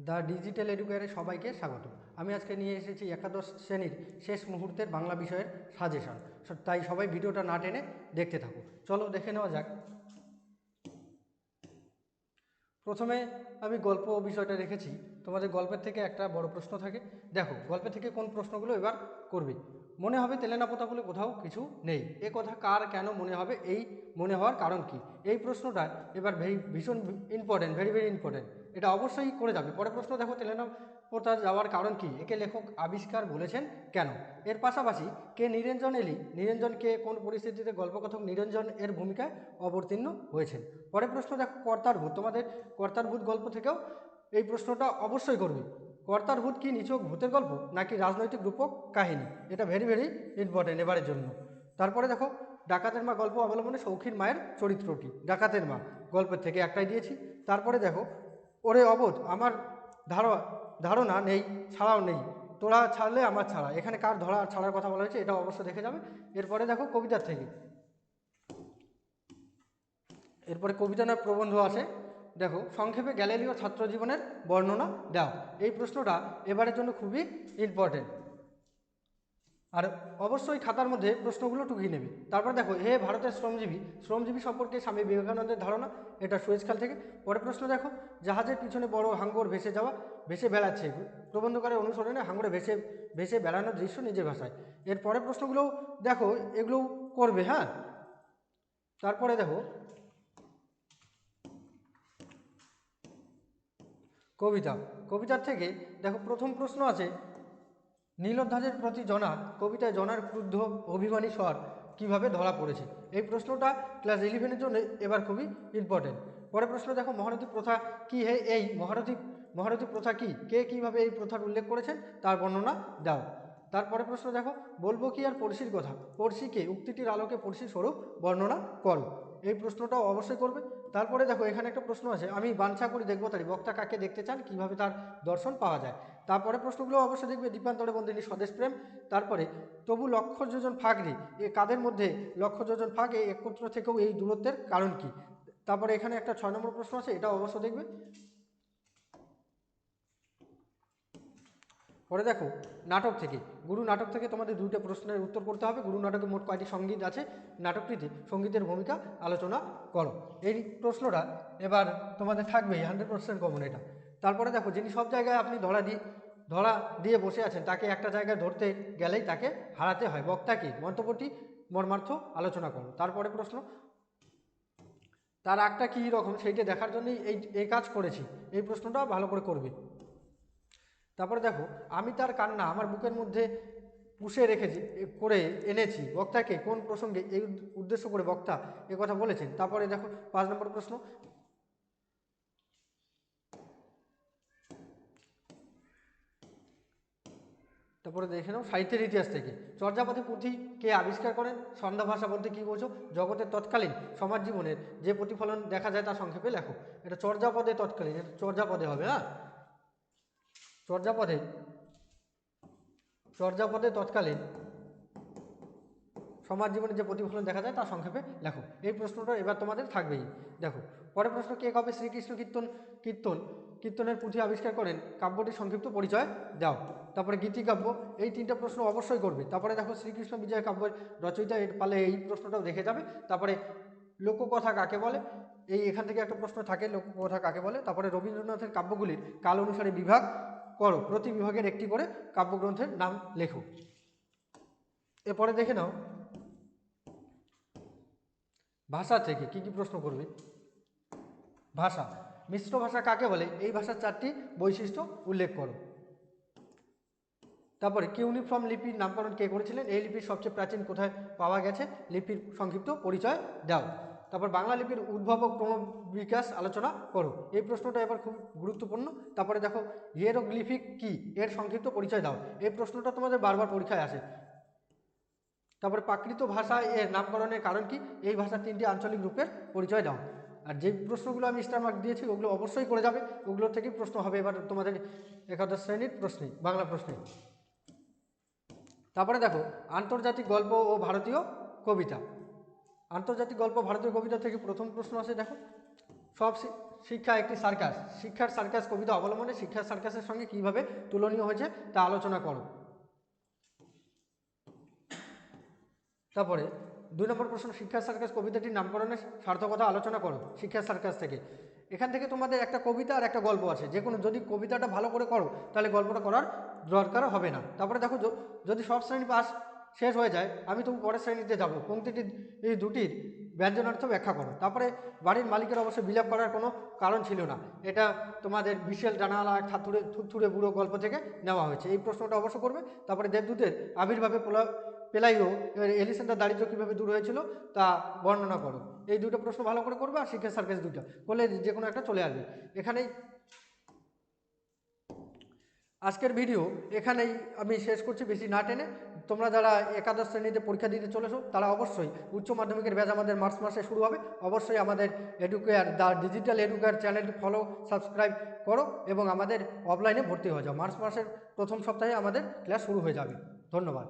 The digital এডুকেয়ারে সবাইকে স্বাগত। আমি আজকে নিয়ে এসেছি একাদশ শ্রেণীর শেষ মুহূর্তের বাংলা বিষয়ের সাজেশন। তাই সবাই ভিডিওটা না টেনে দেখতে থাকো। চলো দেখে নেওয়া যাক। প্রথমে আমি গল্প বিষয়টা রেখেছি। তোমাদের গল্পের থেকে একটা বড় প্রশ্ন থাকে। দেখো গল্পের থেকে কোন প্রশ্নগুলো এবার করবে। মনে হবে তেলেনা পোতা বলে কোথাও কিছু নেই, এ কথা কার কেন মনে হবে, এই মনে হওয়ার কারণ কি? এই প্রশ্নটা এবার ভীষণ ইম্পর্টেন্ট, ভেরি ভেরি ইম্পর্টেন্ট। এটা অবশ্যই করে যাবে। পরের প্রশ্ন দেখো, তেলেনা পোতা যাওয়ার কারণ কি, একে লেখক আবিষ্কার বলেছেন কেন? এর পাশাপাশি কে নিরঞ্জন এলি, নিরঞ্জন কে কোন পরিস্থিতিতে গল্পকথক নিরঞ্জন এর ভূমিকায় অবতীর্ণ হয়েছেন? পরের প্রশ্ন দেখো, কর্তার ভূত। তোমাদের কর্তার ভূত গল্প থেকেও এই প্রশ্নটা অবশ্যই করবে। কর্তার ভূত কি নিছক ভূতের গল্প নাকি রাজনৈতিক রূপক কাহিনী? এটা ভেরি ভেরি ইম্পর্টেন্ট এবারের জন্য। তারপরে দেখো, ডাকাতের মা গল্প অবলম্বনে সৌখীর মায়ের চরিত্রটি। ডাকাতের মা গল্পের থেকে একটাই দিয়েছি। তারপরে দেখো, ওরে অবোধ আমার ধারণা নেই ছাড়াও নেই, তোরা ছাড়লে আমার ছাড়া। এখানে কার ধরা ছাড়ার কথা বলা হয়েছে এটা অবশ্যই দেখে যাবে। এরপরে দেখো কবিতার থেকে, এরপরে কবিতা নয় প্রবন্ধ আছে। দেখো, সংক্ষেপে গ্যালিলিও ছাত্র জীবনের বর্ণনা দাও। এই প্রশ্নটা এবারের জন্য খুবই ইম্পর্টেন্ট, আর অবশ্যই খাতার মধ্যে প্রশ্নগুলো টুকিয়ে নেবে। তারপর দেখো, হে ভারতের শ্রমজীবী, শ্রমজীবী সম্পর্কে স্বামী বিবেকানন্দের ধারণা। এটা সুয়েজখাল থেকে। পরের প্রশ্ন দেখো, জাহাজের পিছনে বড় হাঙ্গর ভেসে যাওয়া, ভেসে বেড়াচ্ছে, প্রবন্ধকারের অনুসরণে হাঙ্গরে ভেসে ভেসে বেড়ানোর দৃশ্য নিজের ভাষায়। এর পরের প্রশ্নগুলো দেখো, এগুলোও করবে। হ্যাঁ, তারপরে দেখো কবিতা। কবিতার থেকে দেখো প্রথম প্রশ্ন আছে, নীলোধ্বাজের প্রতি জনা, কবিতায় জনার ক্রুদ্ধ অভিমানী স্বর কীভাবে ধরা পড়েছে? এই প্রশ্নটা ক্লাস 11-এর জন্য এবার খুবই ইম্পর্টেন্ট। পরের প্রশ্ন দেখো, মহারথী প্রথা কি? হে এই মহারথী প্রথা কি? কে কীভাবে এই প্রথার উল্লেখ করেছেন তার বর্ণনা দাও। তারপরে প্রশ্ন দেখো, বলবো কি আর পড়শির কথা, পড়শিকে উক্তিটির আলোকে পড়শি স্বরূপ বর্ণনা করো। এই প্রশ্নটাও অবশ্যই করবে। তারপরে দেখো, এখানে একটা প্রশ্ন আছে, আমি বাঞ্ছা করি দেখবো তারি, বক্তা কাকে দেখতে চান, কিভাবে তার দর্শন পাওয়া যায়? তারপরে প্রশ্নগুলো অবশ্যই দেখবে, দীপান্তরে বন্দিনী স্বদেশপ্রেম। তারপরে তবু লক্ষ যোজন ফাঁক নেই, এ কাদের মধ্যে লক্ষ যোজন ফাঁক, এই একত্র থেকেও এই দূরত্বের কারণ কি? তারপরে এখানে একটা 6 নম্বর প্রশ্ন আছে, এটা অবশ্যই দেখবে। পরে দেখো, নাটক থেকে, গুরু নাটক থেকে তোমাদের 2টা প্রশ্নের উত্তর করতে হবে। গুরু নাটকে মোট কয়টি সঙ্গীত আছে, নাটকটিতে সঙ্গীতের ভূমিকা আলোচনা করো। এই প্রশ্নটা এবার তোমাদের থাকবেই 100% কমন এটা। তারপরে দেখো, যিনি সব জায়গায় আপনি ধরা দিয়ে বসে আছেন, তাকে একটা জায়গায় ধরতে গেলেই তাকে হারাতে হয়, বক্তাকে মন্তব্যটি মর্মার্থ আলোচনা করো। তারপরে প্রশ্ন, তার আগটা কী রকম সেইটা দেখার জন্যই এই কাজ করেছি। এই প্রশ্নটা ভালো করে করবে। তারপরে দেখো, আমি তার কান্না আমার বুকের মধ্যে পুষে রেখেছি করে এনেছি, বক্তাকে কোন প্রসঙ্গে এই উদ্দেশ্য করে বক্তা এ কথা বলেছেন? তারপরে দেখো 5 নম্বর প্রশ্ন, তারপরে দেখে নাও সাহিত্যের ইতিহাস থেকে, চর্যাপদে পুঁথি কে আবিষ্কার করেন? সন্ধ্যা ভাষা বলতে কী বোঝো? জগতের তৎকালীন সমাজ জীবনের যে প্রতিফলন দেখা যায় তা সংক্ষেপে লেখো। এটা চর্যাপদে তৎকালীন, এটা চর্যাপদে হবে। হ্যাঁ, চর্যাপদে তৎকালীন সমাজ জীবনে যে প্রতিফলন দেখা যায় তা সংক্ষেপে লেখো। এই প্রশ্নটা এবার তোমাদের থাকবেই। দেখো, পরের প্রশ্ন, কে কবে শ্রীকৃষ্ণ কীর্তনের পুঁথি আবিষ্কার করেন? কাব্যটির সংক্ষিপ্ত পরিচয় দাও। তারপরে গীতিকাব্য, এই 3টা প্রশ্ন অবশ্যই করবে। তারপরে দেখো, শ্রীকৃষ্ণ বিজয় কাব্যের রচয়িতা, এর পালে এই প্রশ্নটাও দেখে যাবে। তারপরে লোককথা কাকে বলে, এই এখান থেকে একটা প্রশ্ন থাকে, লোককথা কাকে বলে। তারপরে রবীন্দ্রনাথের কাব্যগুলির কাল অনুসারে বিভাগ করো, প্রতি বিভাগের একটি করে কাব্যগ্রন্থের নাম লেখো। এরপরে দেখে নাও ভাষা থেকে কি কি প্রশ্ন করবে। ভাষা, মিশ্র ভাষা কাকে বলে? এই ভাষার 4টি বৈশিষ্ট্য উল্লেখ করো। তারপরে কিউনিফর্ম লিপির নামকরণ কে করেছিলেন? এই লিপির সবচেয়ে প্রাচীন কোথায় পাওয়া গেছে? লিপির সংক্ষিপ্ত পরিচয় দাও। তারপর বাংলা লিপির উদ্ভব ও ক্রমবিকাশ আলোচনা করো। এই প্রশ্নটা এবার খুব গুরুত্বপূর্ণ। তারপরে দেখো, হিয়েরোগ্লিফিক কি? এর সংক্ষিপ্ত পরিচয় দাও। এই প্রশ্নটা তোমাদের বারবার পরীক্ষায় আসে। তারপরে প্রাকৃত ভাষা এর নামকরণের কারণ কি? এই ভাষার 3টি আঞ্চলিক রূপের পরিচয় দাও। আর যে প্রশ্নগুলো আমি স্টার মার্ক দিয়েছি ওগুলো অবশ্যই করে যাবে, ওগুলো থেকেই প্রশ্ন হবে এবার তোমাদের একাদশ শ্রেণীর প্রশ্নে, বাংলা প্রশ্নে। তারপরে দেখো, আন্তর্জাতিক গল্প ও ভারতীয় কবিতা। আন্তর্জাতিক গল্প ভারতীয় কবিতা থেকে প্রথম প্রশ্ন আছে। দেখো, শিক্ষা একটি সার্কাস, শিক্ষার সার্কাস কবিতা অবলম্বনে শিক্ষার সার্কাসের সঙ্গে কিভাবে তুলনীয় হয়েছে তা আলোচনা করো। তারপরে 2 নম্বর প্রশ্ন, শিক্ষার সার্কাস কবিতাটির নামকরণের সার্থকতা আলোচনা করো শিক্ষার সার্কাস থেকে। এখান থেকে তোমাদের একটা কবিতা আর একটা গল্প আছে, যে কোনো যদি কবিতাটা ভালো করে করো তাহলে গল্পটা করার দরকার হবে না। তারপরে দেখো যদি সব শ্রেণী পাস শেষ হয়ে যায়, আমি তবু পরের শ্রেণীতে যাবো, পংক্তিটি এই দুটির ব্যঞ্জনার্থ ব্যাখ্যা করো। তারপরে বাড়ির মালিকের অবশ্যই বিলাপ করার কোনো কারণ ছিল না, এটা তোমাদের বিশাল ডানাওয়ালা এক থুরথুরে বুড়ো গল্প থেকে নেওয়া হয়েছে, এই প্রশ্নটা অবশ্য করবে। তারপরে দেবদূতের আবির্ভাবে পেলাইও এলিসেন্ডার দারিদ্র কীভাবে দূর হয়েছিল তা বর্ণনা করো। এই দুটো প্রশ্ন ভালো করে করবে, আর শিক্ষা সার্কাস দুটো করলে যে কোনো একটা চলে আসবে। এখানেই আজকের ভিডিও এখানেই আমি শেষ করছি, বেশি না টেনে। তোমরা যারা একাদশ শ্রেণীতে পরীক্ষা দিতে চলেছো তারা অবশ্যই উচ্চ মাধ্যমিকের ব্যাচ আমাদের মার্চ মাসে শুরু হবে, অবশ্যই আমাদের এডুকেয়ার ডিজিটাল এডুকেয়ার চ্যানেলটি ফলো সাবস্ক্রাইব করো এবং আমাদের অফলাইনে ভর্তি হয়ে যাও। মার্চ মাসের প্রথম সপ্তাহে আমাদের ক্লাস শুরু হয়ে যাবে। ধন্যবাদ।